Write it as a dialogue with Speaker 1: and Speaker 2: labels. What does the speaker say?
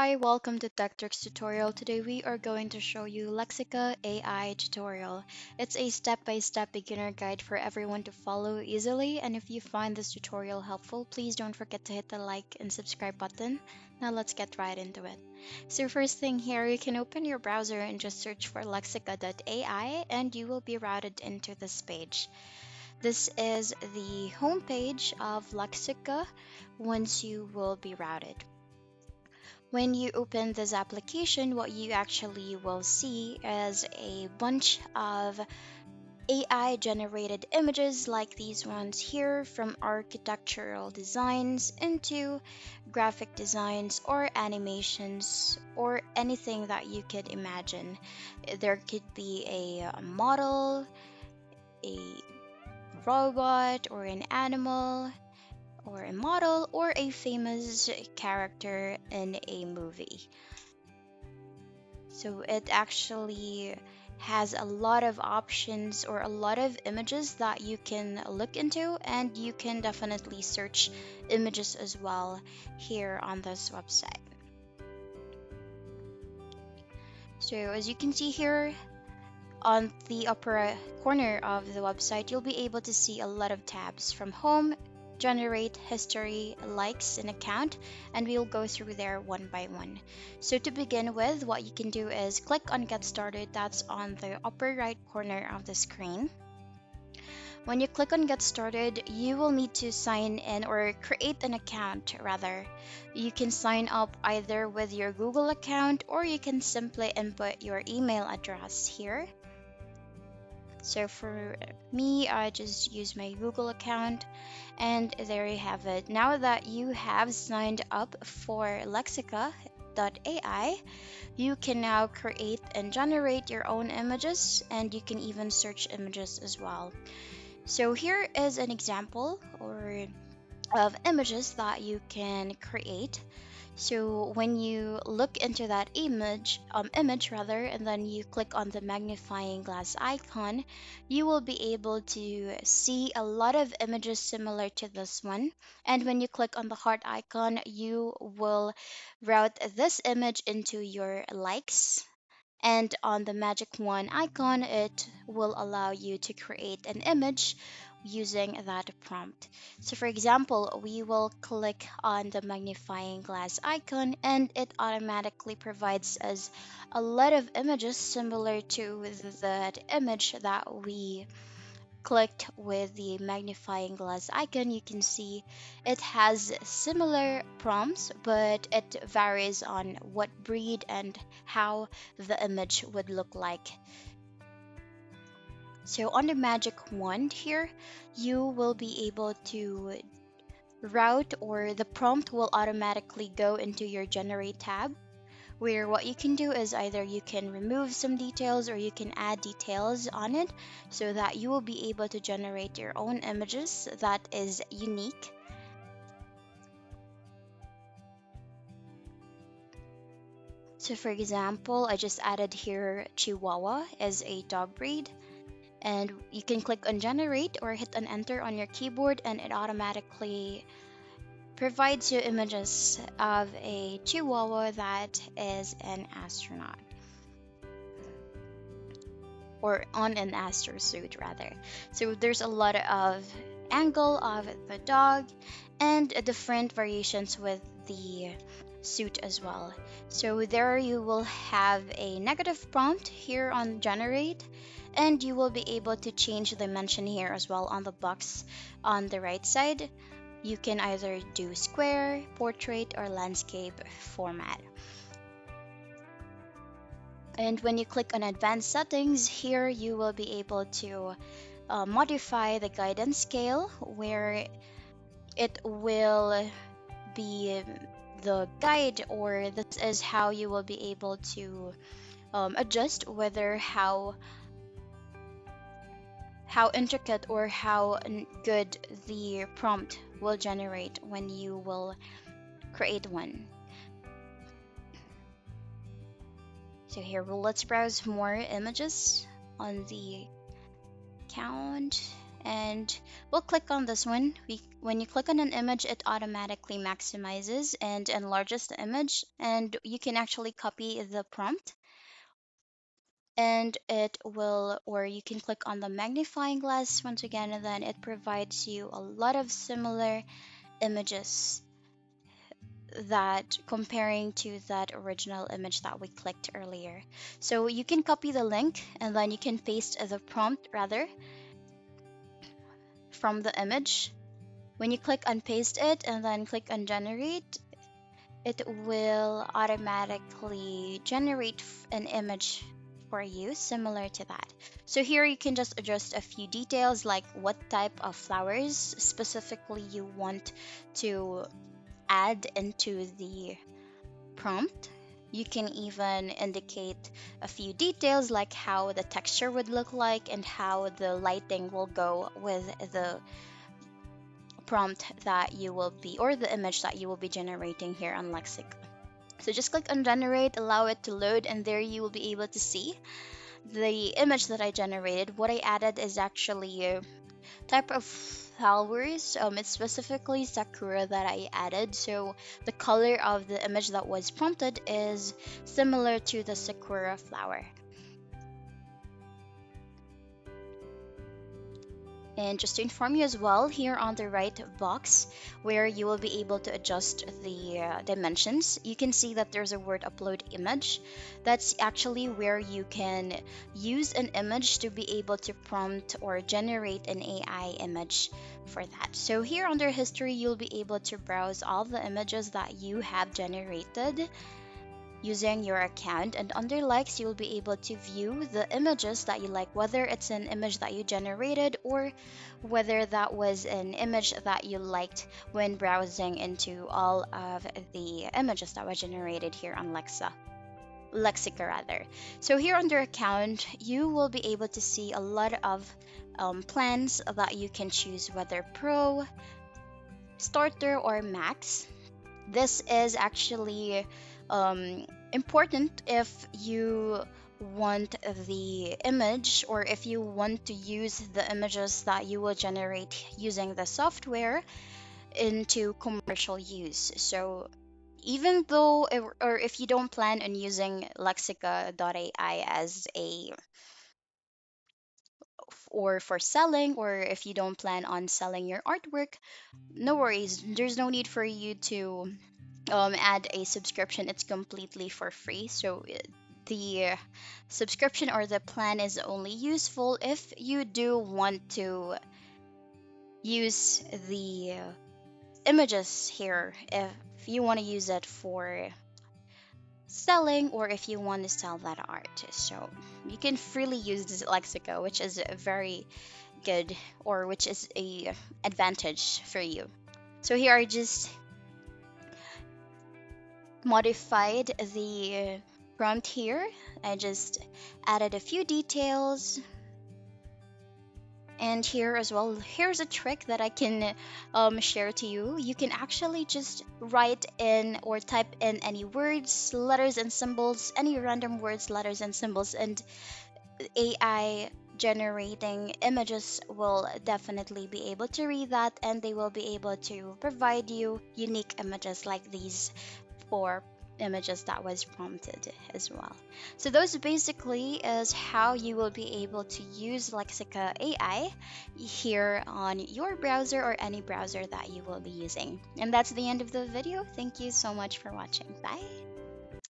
Speaker 1: Hi, welcome to TechTricks tutorial. Today we are going to show you Lexica AI tutorial. It's a step-by-step beginner guide for everyone to follow easily, and if you find this tutorial helpful, please don't forget to hit the like and subscribe button. Now let's get right into it. So first thing here, you can open your browser and just search for lexica.ai and you will be routed into this page. This is the home page of Lexica once you will be routed. When you open this application, what you actually will see is a bunch of AI generated images like these ones here, from architectural designs into graphic designs or animations or anything that you could imagine. There could be a model, a robot, or an animal, or a model, or a famous character in a movie. So it actually has a lot of options or a lot of images that you can look into, and you can definitely search images as well here on this website. So as you can see here on the upper corner of the website, you'll be able to see a lot of tabs from home, generate, history, likes, and account, and we'll go through there one by one. So to begin with, what you can do is click on get started. That's on the upper right corner of the screen. When you click on get started, you will need to sign in or create an account rather. You can sign up either with your Google account, or you can simply input your email address here. So for me, I just use my Google account, and there you have it. Now that you have signed up for Lexica.ai, you can now create and generate your own images, and you can even search images as well. So here is an example of images that you can create. So when you look into that image rather, and then you click on the magnifying glass icon, you will be able to see a lot of images similar to this one. And when you click on the heart icon, you will route this image into your likes. And on the magic one icon, it will allow you to create an image using that prompt. So for example, we will click on the magnifying glass icon, and it automatically provides us a lot of images similar to that image that we clicked with the magnifying glass icon. You can see it has similar prompts, but it varies on what breed and how the image would look like. So on the magic wand here, you will be able to route, or the prompt will automatically go into your generate tab, where what you can do is either you can remove some details or you can add details on it, so that you will be able to generate your own images that is unique. So for example, I just added here Chihuahua as a dog breed, and you can click on generate or hit an enter on your keyboard, and it automatically provides you images of a Chihuahua that is an astronaut, or on an astrosuit rather. So there's a lot of angle of the dog and different variations with the suit as well. So there you will have a negative prompt here on generate, and you will be able to change the dimension here as well on the box on the right side. You can either do square, portrait, or landscape format. And when you click on advanced settings, here you will be able to modify the guidance scale, where it will be the guide, or this is how you will be able to adjust whether how intricate or how good the prompt will generate when you will create one. So let's browse more images on the account. and we'll click on this one. When you click on an image, it automatically maximizes and enlarges the image, and you can actually copy the prompt, and it will, or you can click on the magnifying glass once again, and then it provides you a lot of similar images that comparing to that original image that we clicked earlier. So you can copy the link and then you can paste the prompt rather from the image. When you click on paste it and then click on generate, it will automatically generate an image for you similar to that. So here you can just adjust a few details like what type of flowers specifically you want to add into the prompt. You can even indicate a few details like how the texture would look like and how the lighting will go with the prompt that you will be, or the image that you will be generating here on Lexica. So just click on generate, allow it to load, and there you will be able to see the image that I generated. What I added is actually a type of flowers. It's specifically sakura that I added. So the color of the image that was prompted is similar to the sakura flower. And just to inform you as well, here on the right box where you will be able to adjust the dimensions, you can see that there's a word upload image. That's actually where you can use an image to be able to prompt or generate an AI image for that. So here under history, you'll be able to browse all the images that you have generated using your account, and under likes you'll be able to view the images that you like, whether it's an image that you generated or whether that was an image that you liked when browsing into all of the images that were generated here on Lexica rather. So here under account you will be able to see a lot of plans that you can choose, whether pro, starter, or max. This is actually important if you want the image, or if you want to use the images that you will generate using the software into commercial use. So even though or if you don't plan on using lexica.ai as a or for selling, or if you don't plan on selling your artwork, no worries, there's no need for you to add a subscription. It's completely for free. So the subscription or the plan is only useful if you do want to use the images here, if you want to use it for selling or if you want to sell that art. So you can freely use this Lexico, which is very good, or which is a advantage for you. So here I just modified the prompt here. I just added a few details. And here as well, here's a trick that I can share to you. You can actually just write in or type in any words, letters, and symbols, any random words, letters, and symbols, and AI generating images will definitely be able to read that, and they will be able to provide you unique images like these for images that was prompted as well. So those basically is how you will be able to use Lexica AI here on your browser or any browser that you will be using. And that's the end of the video. Thank you so much for watching. Bye.